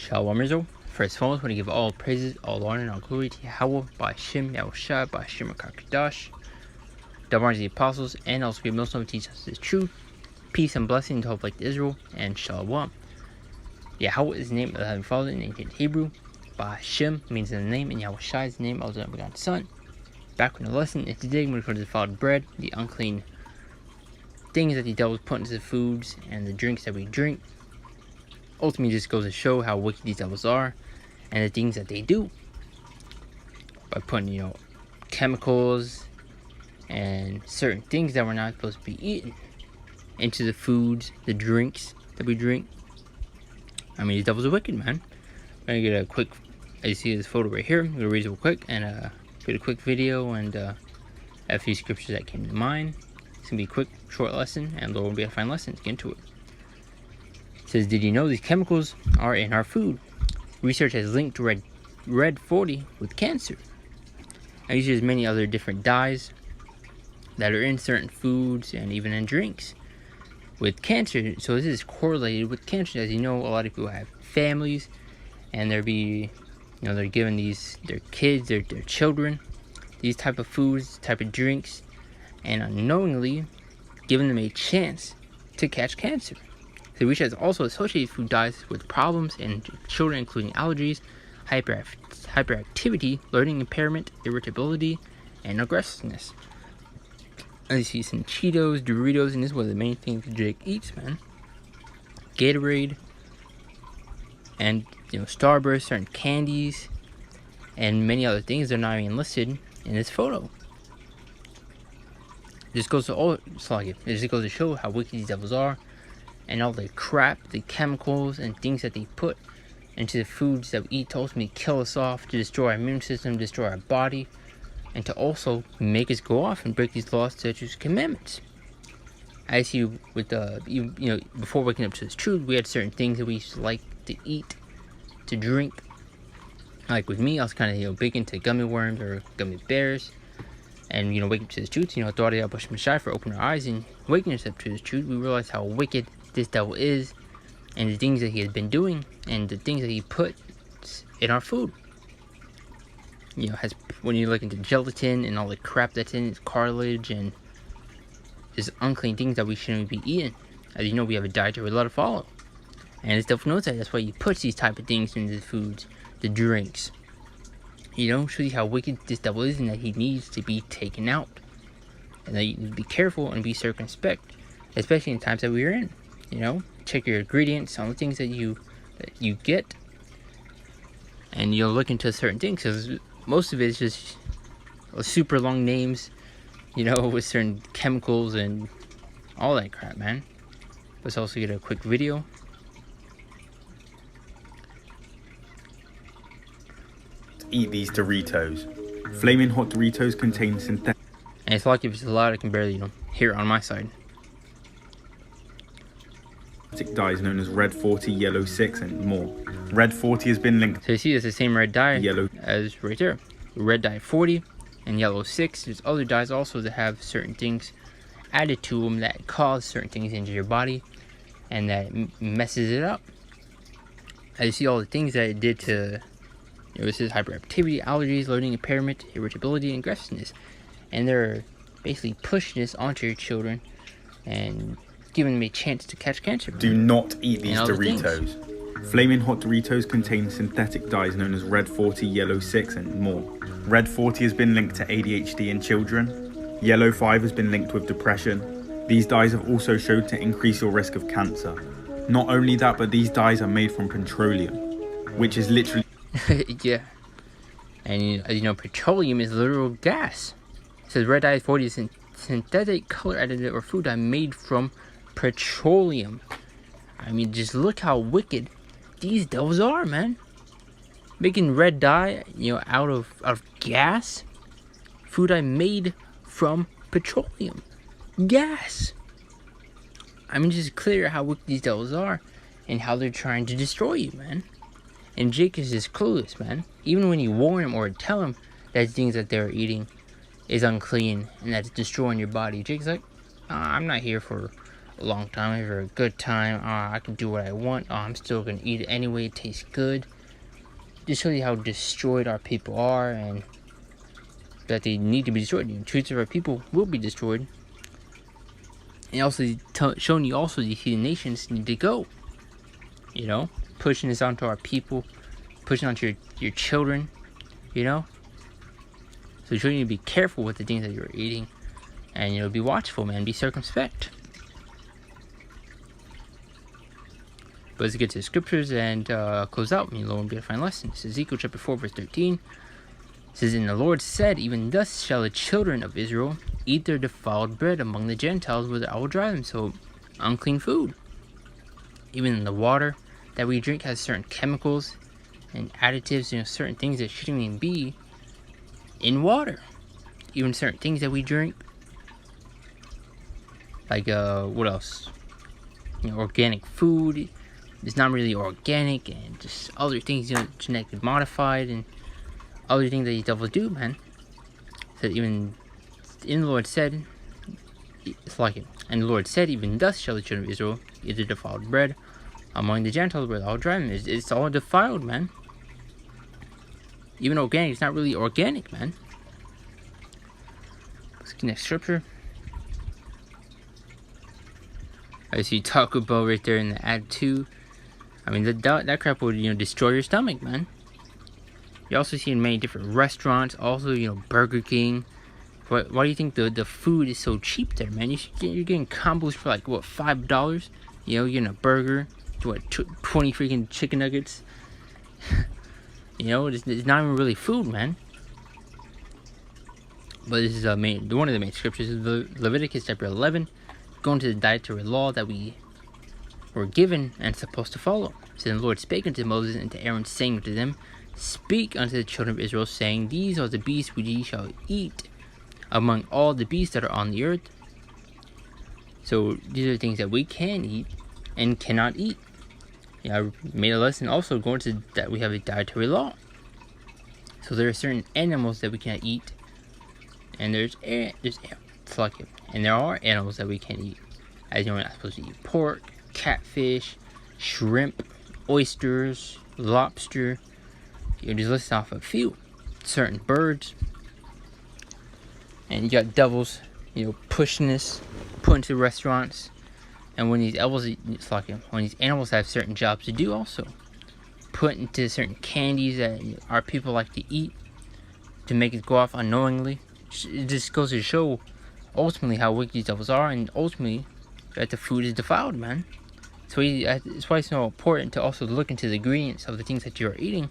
Shalom Rizzo. First and foremost, I want to give all praises, all honor, and all glory to Yahweh, by Shem, Yahushua, by Shem HaKadosh, the martyrs, the apostles, and also give most of them teach us the truth, peace and blessing to hope like Israel, and Shalom. Yahweh is the name of the Heavenly Father in ancient Hebrew. By Shem means in the name, and Yahushua is the name of the unbegotten Son. Back in the lesson, and today we're going to go to the defiled bread, the unclean things that the devil put into the foods and the drinks that we drink. Ultimately, just goes to show how wicked these devils are and the things that they do by putting, chemicals and certain things that we're not supposed to be eating into the foods, the drinks that we drink. I mean, these devils are wicked, man. I'm gonna get a quick, as you see this photo right here, I'm gonna read it real quick and get a quick video and a few scriptures that came to mind. It's gonna be a quick, short lesson, and Lord will be a fine lesson to get into it. It says, did you know these chemicals are in our food? Research has linked red 40 with cancer. And there's many other different dyes that are in certain foods and even in drinks with cancer. So this is correlated with cancer. As you know, a lot of people have families and they're giving their kids, their children, these type of foods, type of drinks, and unknowingly giving them a chance to catch cancer. The research has also associated food dyes with problems in children, including allergies, hyperactivity, learning impairment, irritability, and aggressiveness. And you see some Cheetos, Doritos, and this is one of the main things Jake eats, man. Gatorade, and Starburst, certain candies, and many other things that are not even listed in this photo. This goes to show how wicked these devils are, and all the crap, the chemicals and things that they put into the foods that we eat to ultimately kill us off, to destroy our immune system, destroy our body, and to also make us go off and break these laws, statutes, commandments. I see with before waking up to this truth, we had certain things that we used to like to eat, to drink. Like with me, I was kind of big into gummy worms or gummy bears. And waking up to this truth, thought I pushed Messiah for opening our eyes and waking us up to this truth, we realized how wicked this devil is, and the things that he has been doing, and the things that he puts in our food. When you look into gelatin and all the crap that's in it, cartilage and just unclean things that we shouldn't be eating. As you know, we have a diet that we're allowed to follow, and this devil knows that. That's why he puts these type of things into the foods, the drinks. Show you how wicked this devil is, and that he needs to be taken out, and that you need to be careful and be circumspect, especially in times that we are in. Check your ingredients, all the things that you get, and look into certain things, because most of it is just super long names, with certain chemicals and all that crap, man. Let's also get a quick video. Eat these Doritos. Flaming hot Doritos contain synthetic. And it's lucky if it's loud, I can barely, hear it on my side. Dyes known as red 40, yellow 6, and more. Red 40 has been linked. So you see, it's the same red dye Yellow as right there. Red dye 40 and yellow 6. There's other dyes also that have certain things added to them that cause certain things into your body and that messes it up. As you see, all the things that it did to. This is hyperactivity, allergies, learning impairment, irritability, and aggressiveness. And they're basically pushing this onto your children and giving them a chance to catch cancer. Do not eat these Doritos. Flaming hot Doritos contain synthetic dyes known as red 40, yellow 6, and more. Red 40 has been linked to ADHD in children. Yellow 5 has been linked with depression. These dyes have also shown to increase your risk of cancer. Not only that, but these dyes are made from petroleum, which is literally yeah, and as you know, petroleum is literal gas. It says red dye 40 is synthetic color additive or food dye made from petroleum. I mean, just look how wicked these devils are, man. Making red dye, out of gas, food dye made from petroleum, gas. I mean, just clear how wicked these devils are and how they're trying to destroy you, man. And Jake is just clueless, man. Even when you warn him or tell him that things that they're eating is unclean and that's destroying your body, Jake's like, I'm not here for a long time, ever a good time. I can do what I want. I'm still gonna eat it anyway. It tastes good. Just show you how destroyed our people are, and that they need to be destroyed. Two-thirds of our people will be destroyed. And also showing you also these heathen nations need to go. Pushing this onto our people, pushing onto your children. So showing you to be careful with the things that you're eating, and be watchful, man. Be circumspect. But let's get to the scriptures and close out. Lord, be a fine lesson. This is Ezekiel chapter 4, verse 13. It says, "And the Lord said, even thus shall the children of Israel eat their defiled bread among the Gentiles, whither I will drive them." So, unclean food. Even the water that we drink has certain chemicals and additives, certain things that shouldn't even be in water. Even certain things that we drink, like what else? Organic food. It's not really organic, and just other things, genetically modified, and other things that these devils do, man. So even in the Lord said, it's like it. And the Lord said, even thus shall the children of Israel eat the defiled bread among the Gentiles, where I'll drive them. It's all defiled, man. Even organic, it's not really organic, man. Let's get next scripture. As you talk about right there in the add 2. I mean, that crap would, destroy your stomach, man. You also see in many different restaurants, also, Burger King. Why do you think the food is so cheap there, man? You're getting combos for like, what, $5? You're getting a burger, 20 freaking chicken nuggets. It's not even really food, man. But this is one of the main scriptures is Leviticus chapter 11, going to the dietary law that we were given and supposed to follow. So the Lord spake unto Moses and to Aaron, saying unto them, "Speak unto the children of Israel, saying, These are the beasts which ye shall eat among all the beasts that are on the earth." So these are things that we can eat and cannot eat. I made a lesson also going to that we have a dietary law. So there are certain animals that we cannot eat, and there are animals that we can't eat. As we're not supposed to eat pork, catfish, shrimp, oysters, lobster. Just list off a few. Certain birds. And you got devils, pushing this, put into restaurants. And when these when these animals have certain jobs to do also. Put into certain candies that our people like to eat to make it go off unknowingly. It just goes to show ultimately how wicked these devils are, and ultimately that the food is defiled, man. So it's why it's so important to also look into the ingredients of the things that you're eating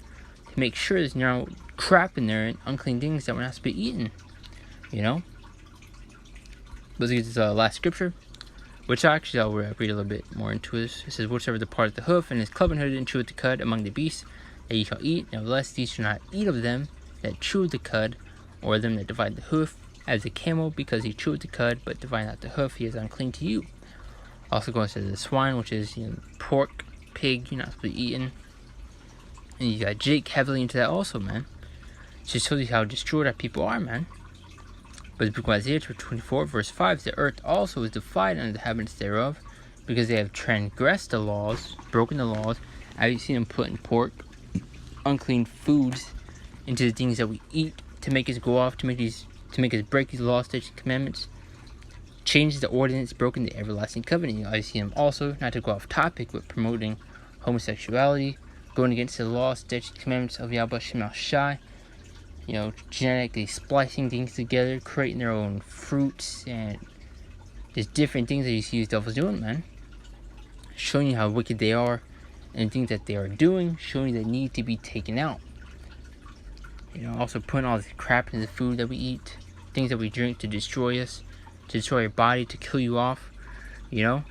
to make sure there's no crap in there and unclean things that we're not supposed to be eating. Let's get to the last scripture, which actually I'll read a little bit more into this. It says, "Whatsoever departeth the hoof and is cloven-hooded and cheweth the cud among the beasts that ye shall eat, nevertheless these shall not eat of them that chew the cud, or them that divide the hoof, as the camel, because he cheweth the cud, but divide not the hoof, he is unclean to you." Also goes to the swine, which is pork, pig, you're not supposed to be eating. And you got Jake heavily into that also, man. It just shows you how destroyed our people are, man. But the book of Isaiah 24, verse 5, "The earth also is divided under the inhabitants thereof, because they have transgressed the laws, broken the laws." Have you seen them putting pork, unclean foods, into the things that we eat to make us go off, to make us break these laws, statutes, commandments? Changes the ordinance, broken the everlasting covenant. I see them also, not to go off topic, but promoting homosexuality, going against the law, statutes, commandments of Yahweh Shem Shai. Genetically splicing things together, creating their own fruits, and just different things that you see these devils doing, man. Showing you how wicked they are, and things that they are doing, showing you they need to be taken out. Also putting all this crap in the food that we eat, things that we drink to destroy us, to destroy your body, to kill you off. We're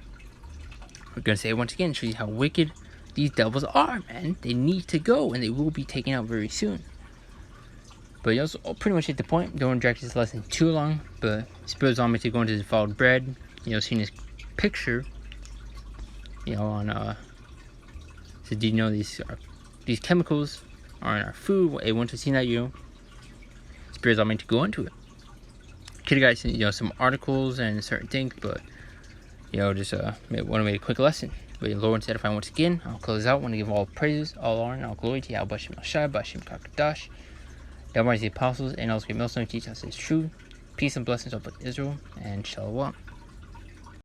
gonna say it once again, show you how wicked these devils are, man. They need to go, and they will be taken out very soon. But you also pretty much hit the point. Don't want to drag this lesson too long, but Spirit's on me to go into the defiled bread. Seeing this picture, on so do you know these chemicals are in our food? Well, once I've seen that, Spirit's on me to go into it. Could have got some articles and certain things, but just want to make a quick lesson. But Lord said, if I once again, I'll close out. Want to give all praises, all honor, and all glory to Yahweh Shem Shai, Bashim Kakadash, the apostles, and also give Muslim teach us is true. Peace and blessings upon Israel, and Shalom.